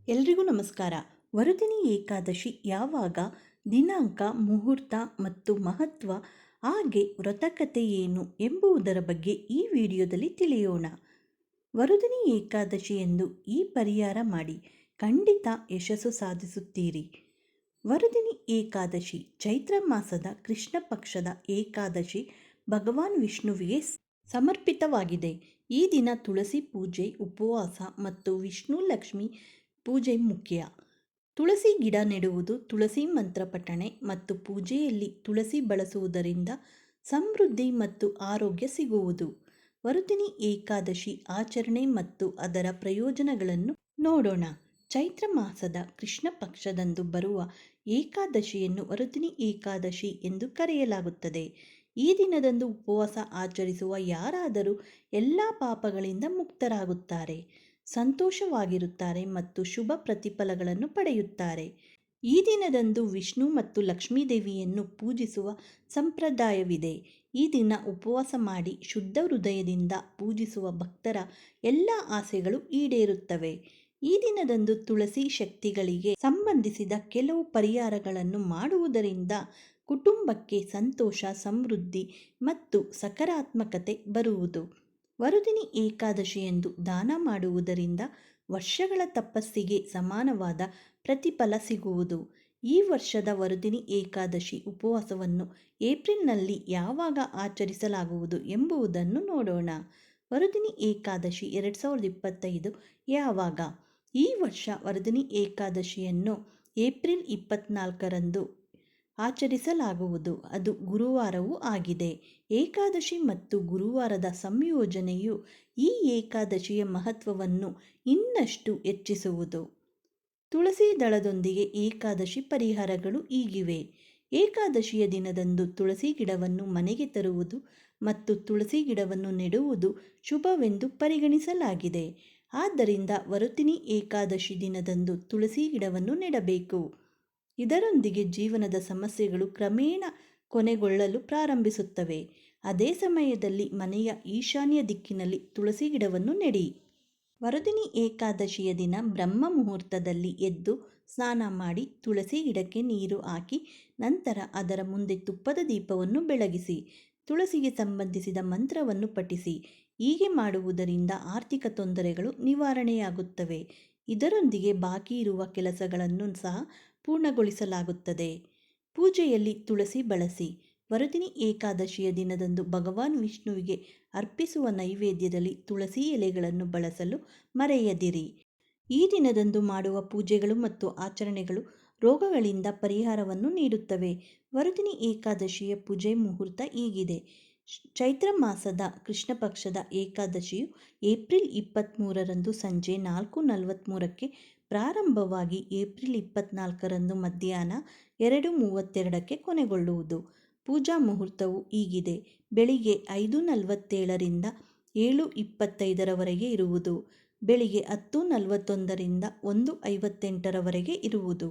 ಎಲ್ರಿಗೂ ನಮಸ್ಕಾರ. ವರುದಿನಿ ಏಕಾದಶಿ ಯಾವಾಗ, ದಿನಾಂಕ, ಮುಹೂರ್ತ ಮತ್ತು ಮಹತ್ವ, ಹಾಗೆ ವ್ರತಕಥೆ ಏನು ಎಂಬುದರ ಬಗ್ಗೆ ಈ ವಿಡಿಯೋದಲ್ಲಿ ತಿಳಿಯೋಣ. ವರುದಿನಿ ಏಕಾದಶಿಯಂದು ಈ ಪರಿಹಾರ ಮಾಡಿ, ಖಂಡಿತ ಯಶಸ್ಸು ಸಾಧಿಸುತ್ತೀರಿ. ವರುದಿನಿ ಏಕಾದಶಿ ಚೈತ್ರ ಮಾಸದ ಕೃಷ್ಣ ಪಕ್ಷದ ಏಕಾದಶಿ ಭಗವಾನ್ ವಿಷ್ಣುವಿಗೆ ಸಮರ್ಪಿತವಾಗಿದೆ. ಈ ದಿನ ತುಳಸಿ ಪೂಜೆ, ಉಪವಾಸ ಮತ್ತು ವಿಷ್ಣು ಲಕ್ಷ್ಮಿ ಪೂಜೆ ಮುಖ್ಯ. ತುಳಸಿ ಗಿಡ ನೆಡುವುದು, ತುಳಸಿ ಮಂತ್ರ ಪಠಣೆ ಮತ್ತು ಪೂಜೆಯಲ್ಲಿ ತುಳಸಿ ಬಳಸುವುದರಿಂದ ಸಮೃದ್ಧಿ ಮತ್ತು ಆರೋಗ್ಯ ಸಿಗುವುದು. ವರುದಿನಿ ಏಕಾದಶಿ ಆಚರಣೆ ಮತ್ತು ಅದರ ಪ್ರಯೋಜನಗಳನ್ನು ನೋಡೋಣ. ಚೈತ್ರ ಮಾಸದ ಕೃಷ್ಣ ಪಕ್ಷದಂದು ಬರುವ ಏಕಾದಶಿಯನ್ನು ವರುದಿನಿ ಏಕಾದಶಿ ಎಂದು ಕರೆಯಲಾಗುತ್ತದೆ. ಈ ದಿನದಂದು ಉಪವಾಸ ಆಚರಿಸುವ ಯಾರಾದರೂ ಎಲ್ಲ ಪಾಪಗಳಿಂದ ಮುಕ್ತರಾಗುತ್ತಾರೆ, ಸಂತೋಷವಾಗಿರುತ್ತಾರೆ ಮತ್ತು ಶುಭ ಪ್ರತಿಫಲಗಳನ್ನು ಪಡೆಯುತ್ತಾರೆ. ಈ ದಿನದಂದು ವಿಷ್ಣು ಮತ್ತು ಲಕ್ಷ್ಮೀದೇವಿಯನ್ನು ಪೂಜಿಸುವ ಸಂಪ್ರದಾಯವಿದೆ. ಈ ದಿನ ಉಪವಾಸ ಮಾಡಿ ಶುದ್ಧ ಹೃದಯದಿಂದ ಪೂಜಿಸುವ ಭಕ್ತರ ಎಲ್ಲ ಆಸೆಗಳು ಈಡೇರುತ್ತವೆ. ಈ ದಿನದಂದು ತುಳಸಿ ಶಕ್ತಿಗಳಿಗೆ ಸಂಬಂಧಿಸಿದ ಕೆಲವು ಪರಿಹಾರಗಳನ್ನು ಮಾಡುವುದರಿಂದ ಕುಟುಂಬಕ್ಕೆ ಸಂತೋಷ, ಸಮೃದ್ಧಿ ಮತ್ತು ಸಕಾರಾತ್ಮಕತೆ ಬರುವುದು. ವರುದಿನಿ ಏಕಾದಶಿಯಂದು ದಾನ ಮಾಡುವುದರಿಂದ ವರ್ಷಗಳ ತಪಸ್ಸಿಗೆ ಸಮಾನವಾದ ಪ್ರತಿಫಲ ಸಿಗುವುದು. ಈ ವರ್ಷದ ವರುದಿನಿ ಏಕಾದಶಿ ಉಪವಾಸವನ್ನು ಏಪ್ರಿಲ್ನಲ್ಲಿ ಯಾವಾಗ ಆಚರಿಸಲಾಗುವುದು ಎಂಬುದನ್ನು ನೋಡೋಣ. ವರುದಿನಿ ಏಕಾದಶಿ 2025 ಯಾವಾಗ? ಈ ವರ್ಷ ವರುದಿನಿ ಏಕಾದಶಿಯನ್ನು ಏಪ್ರಿಲ್ 24ರಂದು ಆಚರಿಸಲಾಗುವುದು. ಅದು ಗುರುವಾರವೂ ಆಗಿದೆ. ಏಕಾದಶಿ ಮತ್ತು ಗುರುವಾರದ ಸಂಯೋಜನೆಯು ಈ ಏಕಾದಶಿಯ ಮಹತ್ವವನ್ನು ಇನ್ನಷ್ಟು ಹೆಚ್ಚಿಸುವುದು. ತುಳಸಿ ದಳದೊಂದಿಗೆ ಏಕಾದಶಿ ಪರಿಹಾರಗಳು ಹೀಗಿವೆ. ಏಕಾದಶಿಯ ದಿನದಂದು ತುಳಸಿ ಗಿಡವನ್ನು ಮನೆಗೆ ತರುವುದು ಮತ್ತು ತುಳಸಿ ಗಿಡವನ್ನು ನೆಡುವುದು ಶುಭವೆಂದು ಪರಿಗಣಿಸಲಾಗಿದೆ. ಆದ್ದರಿಂದ ವರುದಿನಿ ಏಕಾದಶಿ ದಿನದಂದು ತುಳಸಿ ಗಿಡವನ್ನು ನೆಡಬೇಕು. ಇದರೊಂದಿಗೆ ಜೀವನದ ಸಮಸ್ಯೆಗಳು ಕ್ರಮೇಣ ಕೊನೆಗೊಳ್ಳಲು ಪ್ರಾರಂಭಿಸುತ್ತವೆ. ಅದೇ ಸಮಯದಲ್ಲಿ ಮನೆಯ ಈಶಾನ್ಯ ದಿಕ್ಕಿನಲ್ಲಿ ತುಳಸಿ ಗಿಡವನ್ನು ನೆಡಿ. ವರುದಿನಿ ಏಕಾದಶಿಯ ದಿನ ಬ್ರಹ್ಮ ಮುಹೂರ್ತದಲ್ಲಿ ಎದ್ದು ಸ್ನಾನ ಮಾಡಿ ತುಳಸಿ ಗಿಡಕ್ಕೆ ನೀರು ಹಾಕಿ ನಂತರ ಅದರ ಮುಂದೆ ತುಪ್ಪದ ದೀಪವನ್ನು ಬೆಳಗಿಸಿ ತುಳಸಿಗೆ ಸಂಬಂಧಿಸಿದ ಮಂತ್ರವನ್ನು ಪಠಿಸಿ. ಹೀಗೆ ಮಾಡುವುದರಿಂದ ಆರ್ಥಿಕ ತೊಂದರೆಗಳು ನಿವಾರಣೆಯಾಗುತ್ತವೆ. ಇದರೊಂದಿಗೆ ಬಾಕಿ ಇರುವ ಕೆಲಸಗಳನ್ನು ಸಹ ಪೂರ್ಣಗೊಳಿಸಲಾಗುತ್ತದೆ. ಪೂಜೆಯಲ್ಲಿ ತುಳಸಿ ಬಳಸಿ. ವರುದಿನಿ ಏಕಾದಶಿಯ ದಿನದಂದು ಭಗವಾನ್ ವಿಷ್ಣುವಿಗೆ ಅರ್ಪಿಸುವ ನೈವೇದ್ಯದಲ್ಲಿ ತುಳಸಿ ಎಲೆಗಳನ್ನು ಬಳಸಲು ಮರೆಯದಿರಿ. ಈ ದಿನದಂದು ಮಾಡುವ ಪೂಜೆಗಳು ಮತ್ತು ಆಚರಣೆಗಳು ರೋಗಗಳಿಂದ ಪರಿಹಾರವನ್ನು ನೀಡುತ್ತವೆ. ವರುದಿನಿ ಏಕಾದಶಿಯ ಪೂಜೆ ಮುಹೂರ್ತ ಹೀಗಿದೆ. ಚೈತ್ರ ಮಾಸದ ಕೃಷ್ಣ ಪಕ್ಷದ ಏಕಾದಶಿಯು ಏಪ್ರಿಲ್ 23ರಂದು ಸಂಜೆ 4:43ಕ್ಕೆ ಪ್ರಾರಂಭವಾಗಿ ಏಪ್ರಿಲ್ 24ರಂದು ಮಧ್ಯಾಹ್ನ 2:32ಕ್ಕೆ ಕೊನೆಗೊಳ್ಳುವುದು. ಪೂಜಾ ಮುಹೂರ್ತವು ಹೀಗಿದೆ. ಬೆಳಿಗ್ಗೆ 5:47ರಿಂದ 7:25ರವರೆಗೆ ಇರುವುದು. ಬೆಳಿಗ್ಗೆ 10:41ರಿಂದ 1:58ರವರೆಗೆ ಇರುವುದು.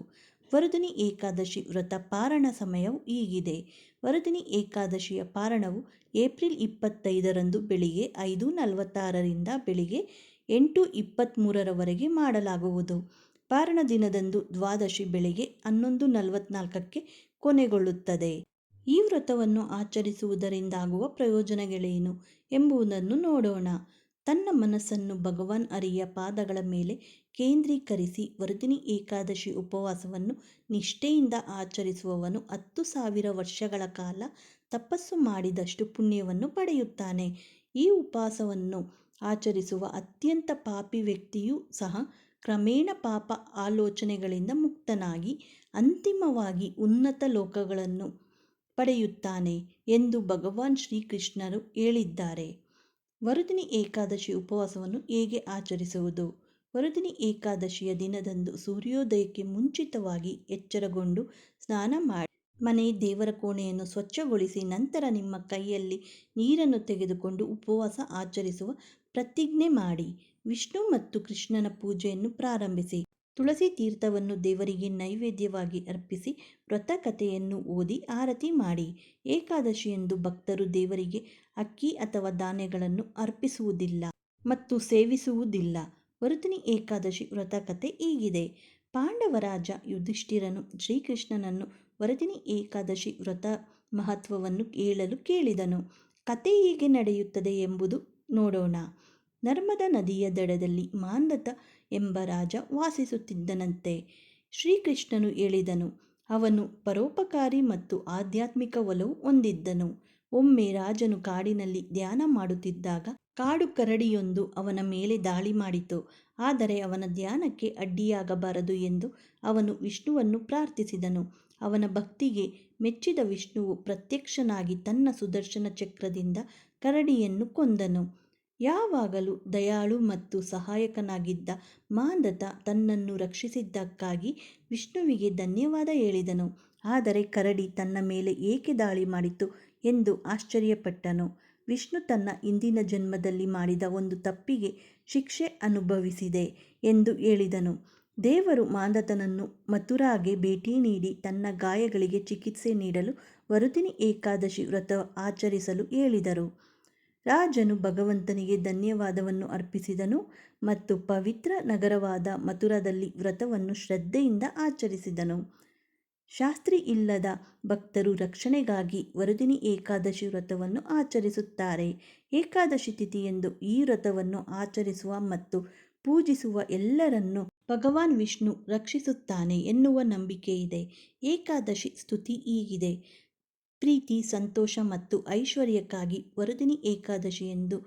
ವರುದಿನಿ ಏಕಾದಶಿ ವ್ರತ ಪಾರಣ ಸಮಯವು ಹೀಗಿದೆ. ವರುದಿನಿ ಏಕಾದಶಿಯ ಪಾರಣವು ಏಪ್ರಿಲ್ 25ರಂದು ಬೆಳಿಗ್ಗೆ 5:46ರಿಂದ ಬೆಳಿಗ್ಗೆ 8:23ರವರೆಗೆ ಮಾಡಲಾಗುವುದು. ಪಾರಣ ದಿನದಂದು ದ್ವಾದಶಿ ಬೆಳಿಗ್ಗೆ 11:44ಕ್ಕೆ ಕೊನೆಗೊಳ್ಳುತ್ತದೆ. ಈ ವ್ರತವನ್ನು ಆಚರಿಸುವುದರಿಂದಾಗುವ ಪ್ರಯೋಜನಗಳೇನು ಎಂಬುದನ್ನು ನೋಡೋಣ. ತನ್ನ ಮನಸ್ಸನ್ನು ಭಗವಾನ್ ಹರಿಯ ಪಾದಗಳ ಮೇಲೆ ಕೇಂದ್ರೀಕರಿಸಿ ವರುದಿನಿ ಏಕಾದಶಿ ಉಪವಾಸವನ್ನು ನಿಷ್ಠೆಯಿಂದ ಆಚರಿಸುವವನು 10,000 ವರ್ಷಗಳ ಕಾಲ ತಪಸ್ಸು ಮಾಡಿದಷ್ಟು ಪುಣ್ಯವನ್ನು ಪಡೆಯುತ್ತಾನೆ. ಈ ಉಪವಾಸವನ್ನು ಆಚರಿಸುವ ಅತ್ಯಂತ ಪಾಪಿ ವ್ಯಕ್ತಿಯೂ ಸಹ ಕ್ರಮೇಣ ಪಾಪ ಆಲೋಚನೆಗಳಿಂದ ಮುಕ್ತನಾಗಿ ಅಂತಿಮವಾಗಿ ಉನ್ನತ ಲೋಕಗಳನ್ನು ಪಡೆಯುತ್ತಾನೆ ಎಂದು ಭಗವಾನ್ ಶ್ರೀಕೃಷ್ಣರು ಹೇಳಿದ್ದಾರೆ. ವರುದಿನಿ ಏಕಾದಶಿ ಉಪವಾಸವನ್ನು ಹೇಗೆ ಆಚರಿಸುವುದು? ವರುದಿನಿ ಏಕಾದಶಿಯ ದಿನದಂದು ಸೂರ್ಯೋದಯಕ್ಕೆ ಮುಂಚಿತವಾಗಿ ಎಚ್ಚರಗೊಂಡು ಸ್ನಾನ ಮಾಡಿ ಮನೆ, ದೇವರ ಕೋಣೆಯನ್ನು ಸ್ವಚ್ಛಗೊಳಿಸಿ ನಂತರ ನಿಮ್ಮ ಕೈಯಲ್ಲಿ ನೀರನ್ನು ತೆಗೆದುಕೊಂಡು ಉಪವಾಸ ಆಚರಿಸುವ ಪ್ರತಿಜ್ಞೆ ಮಾಡಿ. ವಿಷ್ಣು ಮತ್ತು ಕೃಷ್ಣನ ಪೂಜೆಯನ್ನು ಪ್ರಾರಂಭಿಸಿ. ತುಳಸಿ ತೀರ್ಥವನ್ನು ದೇವರಿಗೆ ನೈವೇದ್ಯವಾಗಿ ಅರ್ಪಿಸಿ ವ್ರತ ಕಥೆಯನ್ನು ಓದಿ ಆರತಿ ಮಾಡಿ. ಏಕಾದಶಿಯಂದು ಭಕ್ತರು ದೇವರಿಗೆ ಅಕ್ಕಿ ಅಥವಾ ಧಾನ್ಯಗಳನ್ನು ಅರ್ಪಿಸುವುದಿಲ್ಲ ಮತ್ತು ಸೇವಿಸುವುದಿಲ್ಲ. ವರುದಿನಿ ಏಕಾದಶಿ ವ್ರತ ಕಥೆ ಹೀಗಿದೆ. ಪಾಂಡವರಾಜ ಯುಧಿಷ್ಠಿರನು ಶ್ರೀಕೃಷ್ಣನನ್ನು ವರುದಿನಿ ಏಕಾದಶಿ ವ್ರತ ಮಹತ್ವವನ್ನು ಹೇಳಲು ಕೇಳಿದನು. ಕತೆ ಹೀಗೆ ನಡೆಯುತ್ತದೆ ಎಂಬುದು ನೋಡೋಣ. ನರ್ಮದಾ ನದಿಯ ದಡದಲ್ಲಿ ಮಾಂಧಾತ ಎಂಬ ರಾಜ ವಾಸಿಸುತ್ತಿದ್ದನಂತೆ. ಶ್ರೀಕೃಷ್ಣನು ಹೇಳಿದನು. ಅವನು ಪರೋಪಕಾರಿ ಮತ್ತು ಆಧ್ಯಾತ್ಮಿಕ ಒಲವು ಹೊಂದಿದ್ದನು. ಒಮ್ಮೆ ರಾಜನು ಕಾಡಿನಲ್ಲಿ ಧ್ಯಾನ ಮಾಡುತ್ತಿದ್ದಾಗ ಕಾಡು ಕರಡಿಯೊಂದು ಅವನ ಮೇಲೆ ದಾಳಿ ಮಾಡಿತು. ಆದರೆ ಅವನ ಧ್ಯಾನಕ್ಕೆ ಅಡ್ಡಿಯಾಗಬಾರದು ಎಂದು ಅವನು ವಿಷ್ಣುವನ್ನು ಪ್ರಾರ್ಥಿಸಿದನು. ಅವನ ಭಕ್ತಿಗೆ ಮೆಚ್ಚಿದ ವಿಷ್ಣುವು ಪ್ರತ್ಯಕ್ಷನಾಗಿ ತನ್ನ ಸುದರ್ಶನ ಚಕ್ರದಿಂದ ಕರಡಿಯನ್ನು ಕೊಂದನು. ಯಾವಾಗಲೂ ದಯಾಳು ಮತ್ತು ಸಹಾಯಕನಾಗಿದ್ದ ಮಾಂಧಾತ ತನ್ನನ್ನು ರಕ್ಷಿಸಿದ್ದಕ್ಕಾಗಿ ವಿಷ್ಣುವಿಗೆ ಧನ್ಯವಾದ ಹೇಳಿದನು. ಆದರೆ ಕರಡಿ ತನ್ನ ಮೇಲೆ ಏಕೆ ದಾಳಿ ಮಾಡಿತು ಎಂದು ಆಶ್ಚರ್ಯಪಟ್ಟನು. ವಿಷ್ಣು ತನ್ನ ಹಿಂದಿನ ಜನ್ಮದಲ್ಲಿ ಮಾಡಿದ ಒಂದು ತಪ್ಪಿಗೆ ಶಿಕ್ಷೆ ಅನುಭವಿಸಿದೆ ಎಂದು ಹೇಳಿದನು. ದೇವರು ಮಾಂಧಾತನನ್ನು ಮಥುರಾಗೆ ಭೇಟಿ ನೀಡಿ ತನ್ನ ಗಾಯಗಳಿಗೆ ಚಿಕಿತ್ಸೆ ನೀಡಲು ವರುದಿನಿ ಏಕಾದಶಿ ವ್ರತ ಆಚರಿಸಲು ಹೇಳಿದರು. ರಾಜನು ಭಗವಂತನಿಗೆ ಧನ್ಯವಾದವನ್ನು ಅರ್ಪಿಸಿದನು ಮತ್ತು ಪವಿತ್ರ ನಗರವಾದ ಮಥುರಾದಲ್ಲಿ ವ್ರತವನ್ನು ಶ್ರದ್ಧೆಯಿಂದ ಆಚರಿಸಿದನು. ಶಾಸ್ತ್ರಿ ಇಲ್ಲದ ಭಕ್ತರು ರಕ್ಷಣೆಗಾಗಿ ವರುದಿನಿ ಏಕಾದಶಿ ವ್ರತವನ್ನು ಆಚರಿಸುತ್ತಾರೆ. ಏಕಾದಶಿ ತಿಥಿಯಂದು ಈ ವ್ರತವನ್ನು ಆಚರಿಸುವ ಮತ್ತು ಪೂಜಿಸುವ ಎಲ್ಲರನ್ನೂ ಭಗವಾನ್ ವಿಷ್ಣು ರಕ್ಷಿಸುತ್ತಾನೆ ಎನ್ನುವ ನಂಬಿಕೆಯಿದೆ. ಏಕಾದಶಿ ಸ್ತುತಿ ಹೀಗಿದೆ. ಪ್ರೀತಿ, ಸಂತೋಷ ಮತ್ತು ಐಶ್ವರ್ಯಕ್ಕಾಗಿ ವರುದಿನಿ ಏಕಾದಶಿಯಂದು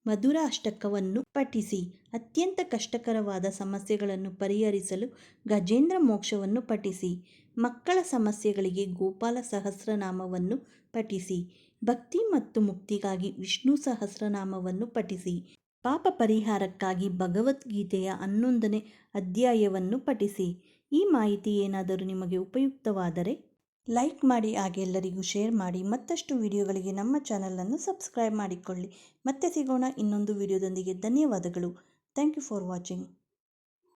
ಮಧುರಾಷ್ಟಕವನ್ನು ಪಠಿಸಿ. ಅತ್ಯಂತ ಕಷ್ಟಕರವಾದ ಸಮಸ್ಯೆಗಳನ್ನು ಪರಿಹರಿಸಲು ಗಜೇಂದ್ರ ಮೋಕ್ಷವನ್ನು ಪಠಿಸಿ. ಮಕ್ಕಳ ಸಮಸ್ಯೆಗಳಿಗೆ ಗೋಪಾಲ ಸಹಸ್ರನಾಮವನ್ನು ಪಠಿಸಿ. ಭಕ್ತಿ ಮತ್ತು ಮುಕ್ತಿಗಾಗಿ ವಿಷ್ಣು ಸಹಸ್ರನಾಮವನ್ನು ಪಠಿಸಿ. ಪಾಪ ಪರಿಹಾರಕ್ಕಾಗಿ ಭಗವದ್ಗೀತೆಯ 11ನೇ ಅಧ್ಯಾಯವನ್ನು ಪಠಿಸಿ. ಈ ಮಾಹಿತಿ ಏನಾದರೂ ನಿಮಗೆ ಉಪಯುಕ್ತವಾದರೆ ಲೈಕ್ ಮಾಡಿ, ಹಾಗೆ ಎಲ್ಲರಿಗೂ ಶೇರ್ ಮಾಡಿ. ಮತ್ತಷ್ಟು ವಿಡಿಯೋಗಳಿಗೆ ನಮ್ಮ ಚಾನಲನ್ನು ಸಬ್ಸ್ಕ್ರೈಬ್ ಮಾಡಿಕೊಳ್ಳಿ. ಮತ್ತೆ ಸಿಗೋಣ ಇನ್ನೊಂದು ವಿಡಿಯೋದೊಂದಿಗೆ. ಧನ್ಯವಾದಗಳು. Thank you for watching.